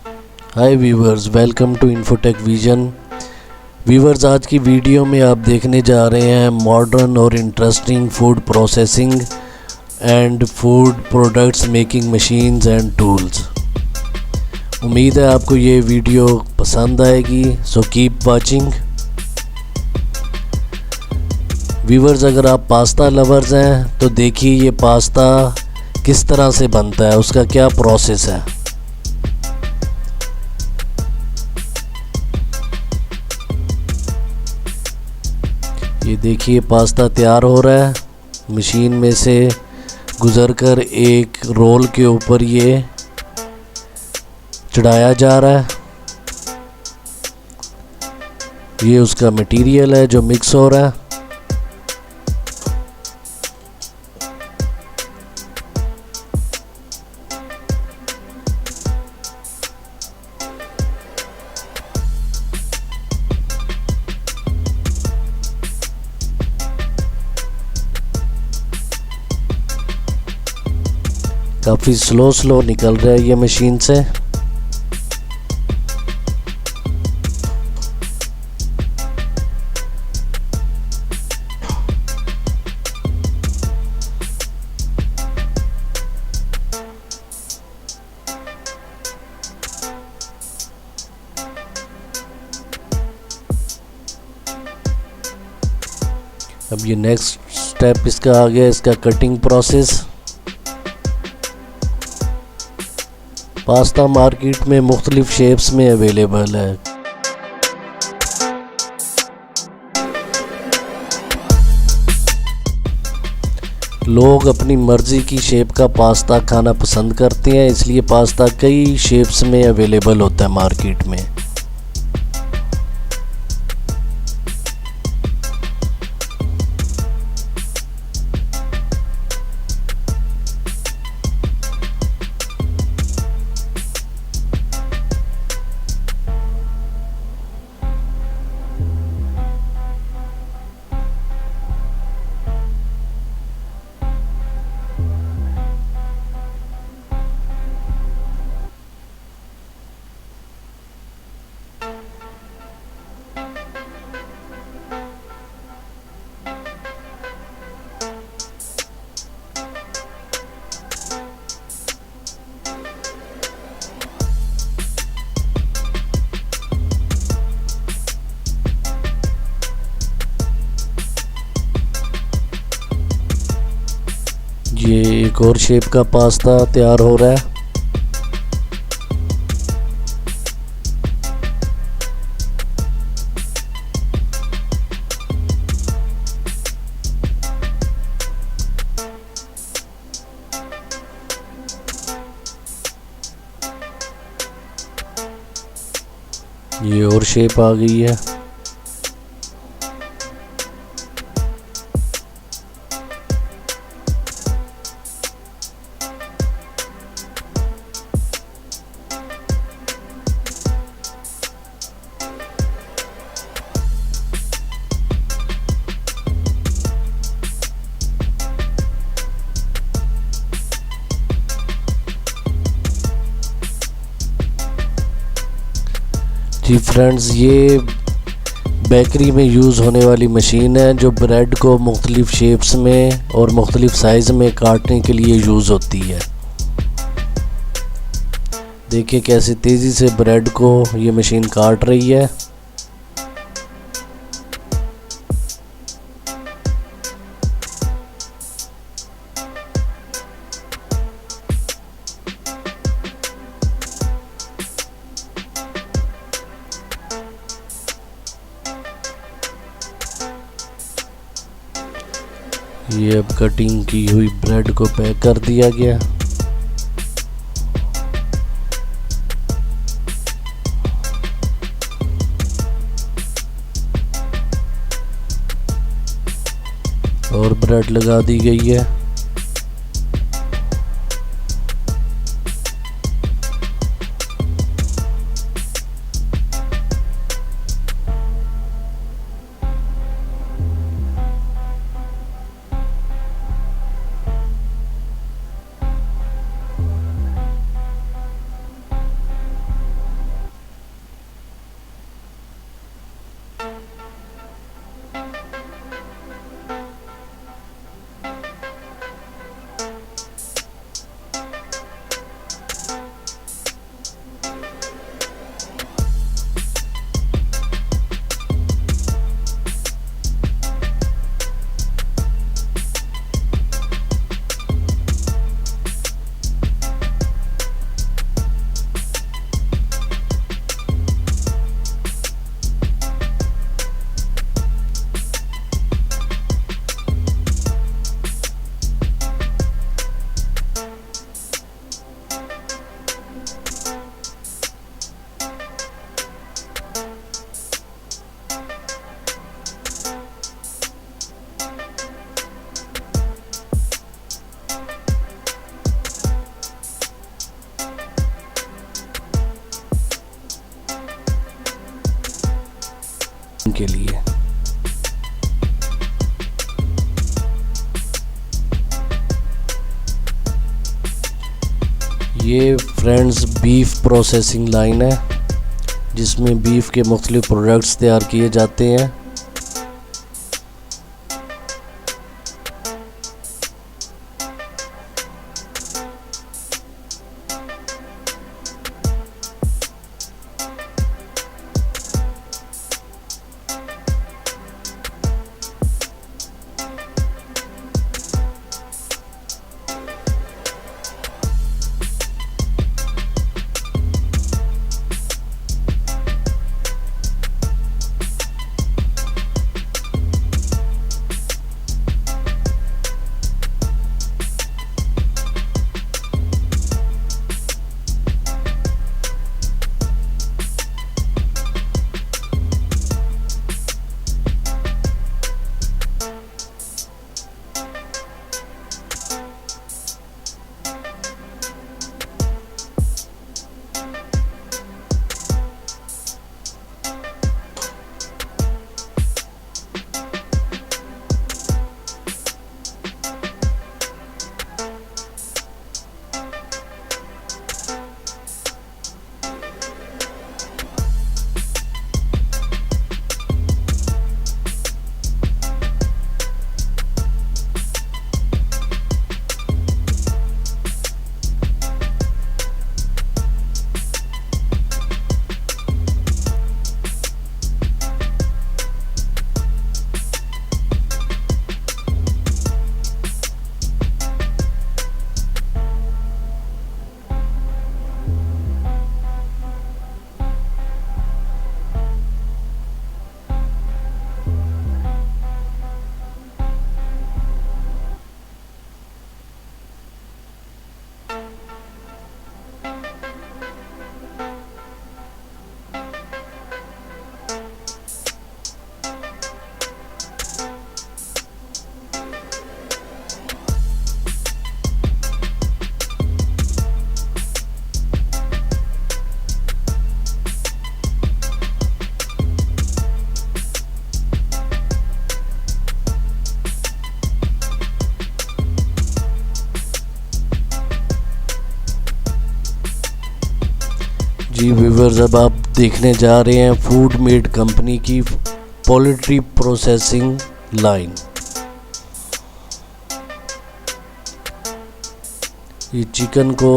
Hi viewers, welcome to Infotech Vision. Viewers, आज की video में आप देखने जा रहे हैं मॉडर्न और interesting food processing and food products making machines and tools. उम्मीद है आपको ये वीडियो पसंद आएगी, सो कीप वाचिंग। व्यूवर्स, अगर आप पास्ता लवर्स हैं तो देखिए ये पास्ता किस तरह से बनता है, उसका क्या प्रोसेस है। ये देखिए पास्ता तैयार हो रहा है, मशीन में से गुज़रकर एक रोल के ऊपर ये चढ़ाया जा रहा है। ये उसका मटेरियल है जो मिक्स हो रहा है। काफ़ी स्लो निकल रहा है ये मशीन से। अब ये नेक्स्ट स्टेप इसका आ गया, इसका कटिंग प्रोसेस। पास्ता मार्केट में मुख्तलिफ शेप्स में अवेलेबल है। लोग अपनी मर्ज़ी की शेप का पास्ता खाना पसंद करते हैं, इसलिए पास्ता कई शेप्स में अवेलेबल होता है मार्केट में। ये एक और शेप का पास्ता तैयार हो रहा है। ये और शेप आ गई है। जी फ्रेंड्स, ये बेकरी में यूज़ होने वाली मशीन है जो ब्रेड को मुख्तलिफ शेप्स में और मुख्तलिफ साइज़ में काटने के लिए यूज़ होती है। देखिए कैसे तेज़ी से ब्रेड को ये मशीन काट रही है। ये अब कटिंग की हुई ब्रेड को पैक कर दिया गया। और ब्रेड लगा दी गई है। ये फ्रेंड्स बीफ प्रोसेसिंग लाइन है जिसमें बीफ के मुख्तलिफ प्रोडक्ट्स तैयार किए जाते हैं। जी व्यूअर्स, अब आप देखने जा रहे हैं फूडमेट कंपनी की पोल्ट्री प्रोसेसिंग लाइन। ये चिकन को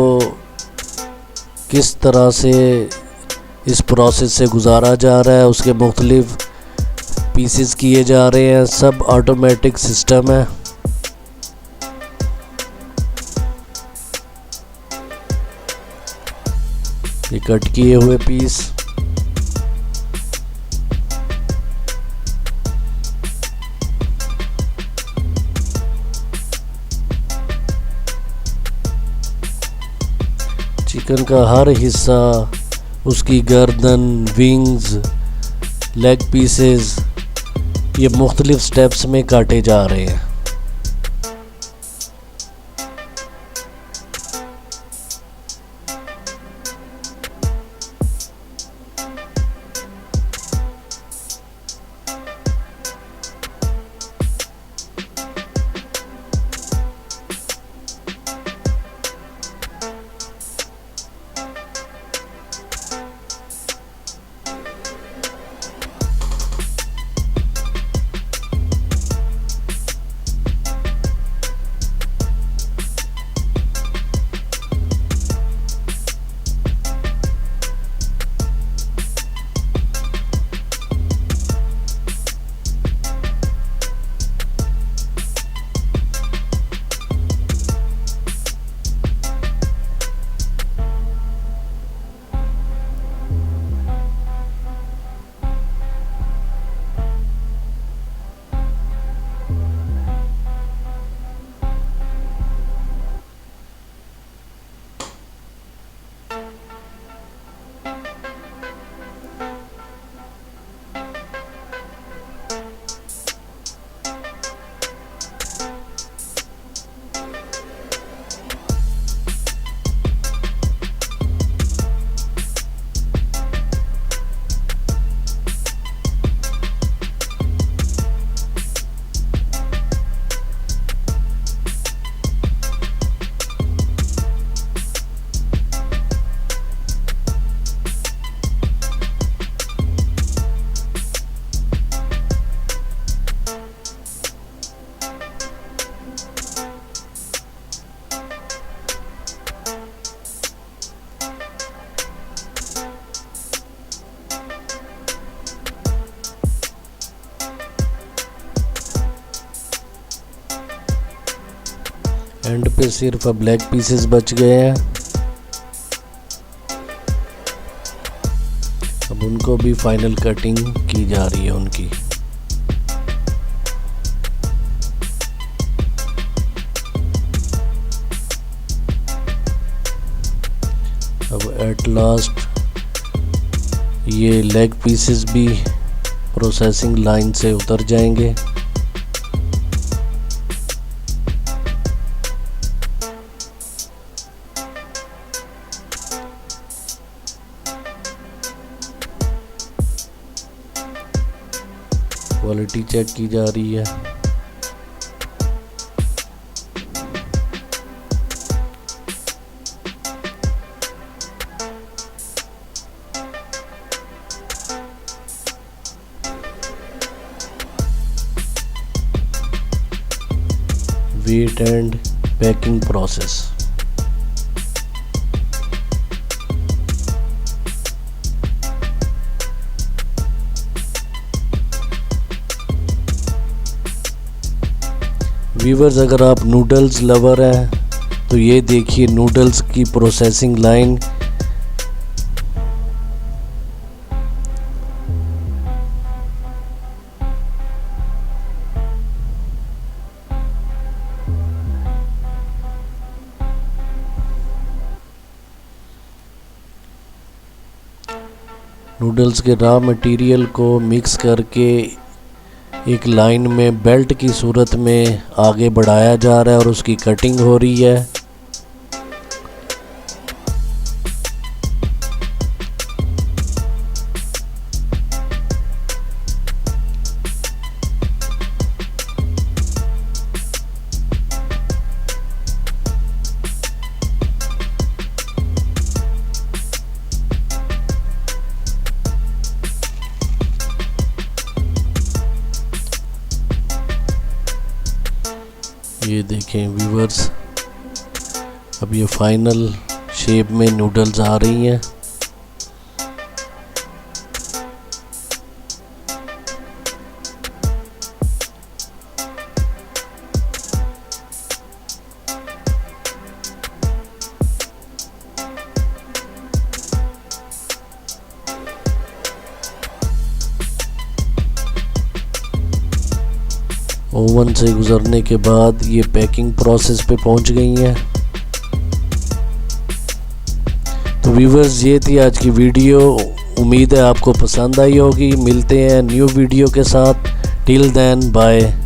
किस तरह से इस प्रोसेस से गुजारा जा रहा है, उसके मुख्तलिफ पीसेस किए जा रहे हैं, सब ऑटोमेटिक सिस्टम है। ये कट किए हुए पीस चिकन का हर हिस्सा, उसकी गर्दन, विंग्स, लेग पीसेस, ये मुख्तलिफ स्टेप्स में काटे जा रहे हैं। पे सिर्फ अब लेग पीसेस बच गए हैं। अब उनको भी फाइनल कटिंग की जा रही है उनकी। अब एट लास्ट ये लेग पीसेस भी प्रोसेसिंग लाइन से उतर जाएंगे। क्वालिटी चेक की जा रही है। Weight and packing process. Viewers, अगर आप नूडल्स लवर हैं तो ये देखिए नूडल्स की प्रोसेसिंग लाइन। नूडल्स के रॉ मटेरियल को मिक्स करके एक लाइन में बेल्ट की सूरत में आगे बढ़ाया जा रहा है और उसकी कटिंग हो रही है। ये देखें व्यूअर्स, अब ये फाइनल शेप में नूडल्स आ रही हैं। ओवन से गुजरने के बाद ये पैकिंग प्रोसेस पे पहुंच गई हैं। तो व्यूवर्स, ये थी आज की वीडियो। उम्मीद है आपको पसंद आई होगी। मिलते हैं न्यू वीडियो के साथ। Till then bye.